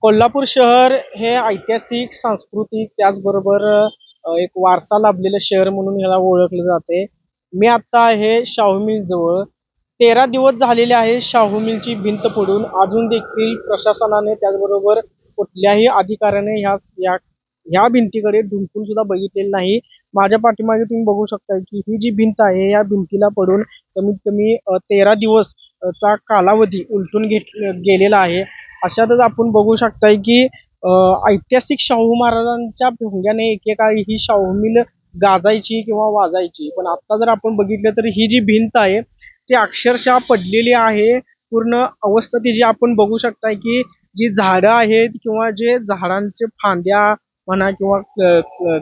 कोल्हापूर शहर हे ऐतिहासिक, सांस्कृतिक त्याचबरोबर एक वारसा लाभलेलं शहर म्हणून ह्याला ओळखलं जाते. मी आता आहे शाहू मिल जवळ. 13 दिवस झालेले आहे शाहू मिलची भिंत पडून. अजून देखील प्रशासनाने त्याचबरोबर कुठल्याही अधिकाऱ्याने ह्या ह्या भिंतीकडे ढुंकून सुद्धा बघितलेलं नाही. माझ्या पाठीमागे तुम्ही बघू शकता की ही जी भिंत आहे या भिंतीला पडून कमीत कमी 13 दिवस चा कालावधी उलटून गेलेला आहे. अशातच आपण बघू शकताय की ऐतिहासिक शाहू महाराजांच्या भोंग्याने एकेकाळी ही शाहू मिल गाजायची किंवा वाजायची. पण आता जर आपण बघितलं तर ही जी भिंत आहे ती अक्षरशः पडलेली आहे. पूर्ण अवस्था तिची आपण बघू शकताय की जी झाडं आहेत किंवा जे झाडांचे फांद्या म्हणा किंवा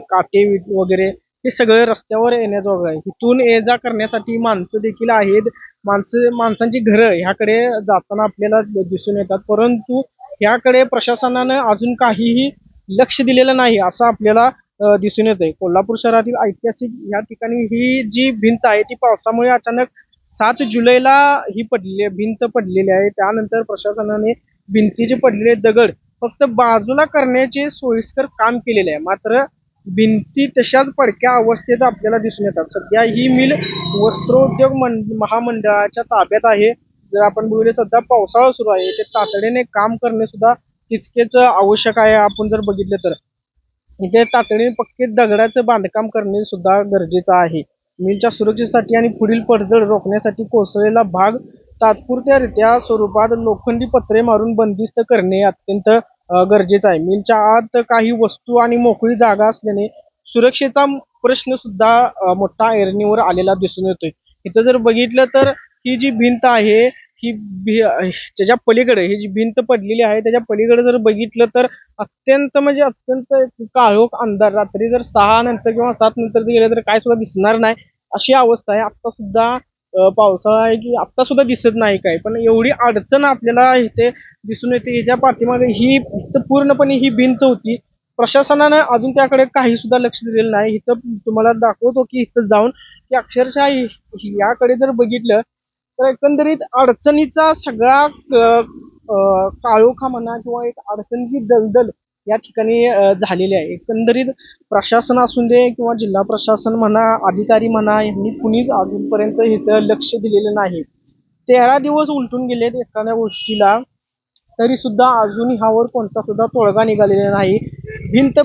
काटे वगैरे हे सगळं रस्त्यावर येण्याजोगं आहे. इथून ये जा करण्यासाठी माणसं देखील आहेत. माणसांची घरं ह्याकडे जाताना आपल्याला दिसून येतात, परंतु ह्याकडे प्रशासनानं अजून काहीही लक्ष दिलेलं नाही असं आपल्याला दिसून येतंय. कोल्हापूर शहरातील ऐतिहासिक या ठिकाणी ही जी भिंत आहे ती पावसामुळे अचानक 7 जुलैला ही भिंत पडलेली आहे. त्यानंतर प्रशासनाने भिंतीचे पडलेले दगड फक्त बाजूला करण्याचे सोयीस्कर काम केलेले आहे. मात्र भिंती तशाच पडक्या अवस्थेत आपल्याला दिसून येतात. सध्या ही मिल वस्त्रोद्योग महामंडळाच्या ताब्यात आहे. जर आपण बघितलं सध्या पावसाळा सुरू आहे, ते तातडीने काम करणे सुद्धा तितकेच आवश्यक आहे. आपण जर बघितलं तर इथे तातडीने पक्के दगडाचं बांधकाम करणे सुद्धा गरजेचं आहे. मिलच्या सुरक्षेसाठी आणि पुढील पडझड रोखण्यासाठी कोसळलेला भाग तात्पुरत्यारित्या स्वरूपात लोखंडी पत्रे मारून बंदिस्त करणे अत्यंत गरजेचं आहे. मिलच्या आत काही वस्तू आणि मोकळी जागा असल्याने सुरक्षेचा प्रश्न सुद्धा मोठा ऐरणीवर आलेला दिसून येतोय. इथं जर बघितलं तर ही जी भिंत आहे ही त्याच्या पलीकडे ही जी भिंत पडलेली आहे त्याच्या पलीकडे जर बघितलं तर अत्यंत म्हणजे अत्यंत काळोख अंधार. रात्री जर 6 नंतर किंवा 7 नंतर गेलं तर काय सुद्धा दिसणार नाही अशी अवस्था आहे. आता सुद्धा पावसाळा आहे की आता सुद्धा दिसत नाही काय, पण एवढी अडचण आपल्याला इथे दिसून येते. ह्याच्या पाठीमागे ही पूर्णपणे ही भिंत होती. प्रशासनानं अजून त्याकडे काही सुद्धा लक्ष दिलेलं नाही. इथं तुम्हाला दाखवतो की इथं जाऊन की अक्षरशः याकडे जर बघितलं तर एकंदरीत अडचणीचा सगळा काळोखा म्हणा किंवा एक अडचणीची दलदल या ठिकाणी झालेली आहे. एकंदरीत प्रशासन असून दे किंवा जिल्हा प्रशासन म्हणा, अधिकारी म्हणा, यांनी कुणीच अजूनपर्यंत इथं लक्ष दिलेलं नाही. 13 दिवस उलटून गेलेत एखाद्या गोष्टीला, तरी सुद्धा अजून ह्यावर कोणता सुद्धा तोडगा निघालेला नाही. भिंत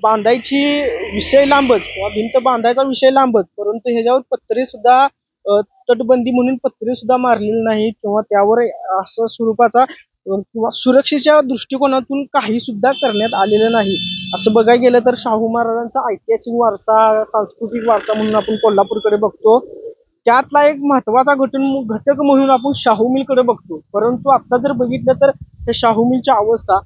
बांधायची विषय लांबच किंवा भिंत बांधायचा विषय लांबच, परंतु ह्याच्यावर पत्रे सुद्धा तटबंदी म्हणून पत्रे सुद्धा मारलेले नाहीत किंवा त्यावर असं स्वरूपाचा किंवा सुरक्षेच्या दृष्टिकोनातून काही सुद्धा करण्यात आलेलं नाही. असं बघायला गेलं तर शाहू महाराजांचा ऐतिहासिक वारसा, सांस्कृतिक वारसा म्हणून आपण कोल्हापूरकडे बघतो. त्यातला एक महत्वाचा घटक म्हणून आपण शाहू मिलकडे बघतो. परंतु आता जर बघितलं तर हे शाहू मिलची अवस्था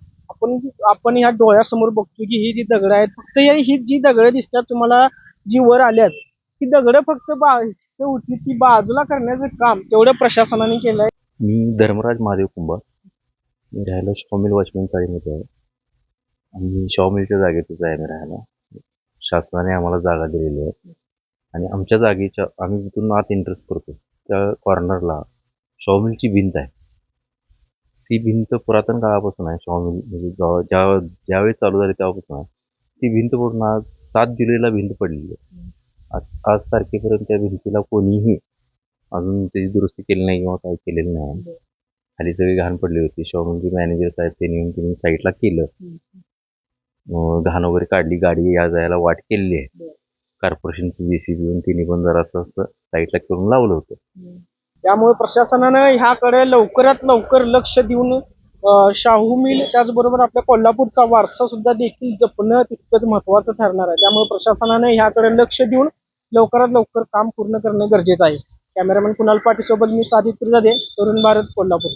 आपण ह्या डोळ्यासमोर बघतो की ही जी दगड आहेत, फक्त ही जी दगड दिसतात तुम्हाला जी वर आल्यात, ही दगड फक्त उठली ती बाजूला करण्याचं काम तेवढं प्रशासनाने केलंय. मी धर्मराज महादेव कुंभार. मी राहायला शाहू वॉचमॅन चाळीमध्ये आहे आणि शाहू मिलच्या जागेतच आहे मी राहायला. शासनाने आम्हाला जागा दिलेली आहे आणि आमच्या जागेच्या आम्ही जिथून आत एंट्रेस करतो त्या कॉर्नरला शाहू मिलची भिंत आहे. ती भिंत पुरातन काळापासून आहे. शाहू मिल म्हणजे ज्यावेळी चालू झाली तेव्हापासून आहे. ती भिंत पडून आज 7 जुलैला भिंत पडलेली आहे. आज तारखेपर्यंत त्या भिंतीला कोणीही अजून त्याची दुरुस्ती केली नाही किंवा काय केलेलं नाही. खाली सगळी घाण पडली होती. शाहूचे मॅनेजर साहेब त्यांनी साईडला केलं, घाण वगैरे काढली, गाडी या जायला वाट केलेली आहे. कॉर्पोरेशनचं JCB येऊन तिने पण जरा असं साईडला करून लावलं होतं. त्यामुळे प्रशासनानं ह्याकडे लवकरात लवकर लक्ष देऊन शाहू मिल त्याचबरोबर आपल्या कोल्हापूरचा वारसा सुद्धा देखील जपणं तितकंच महत्वाचं ठरणार आहे. त्यामुळे प्रशासनाने ह्याकडे लक्ष देऊन लवकरात लवकर काम पूर्ण करणं गरजेचं आहे. कॅमेरामॅन कुणाल पाटील सोबत मी साजिद पिरजादे, तरुण भारत, कोल्हापूर.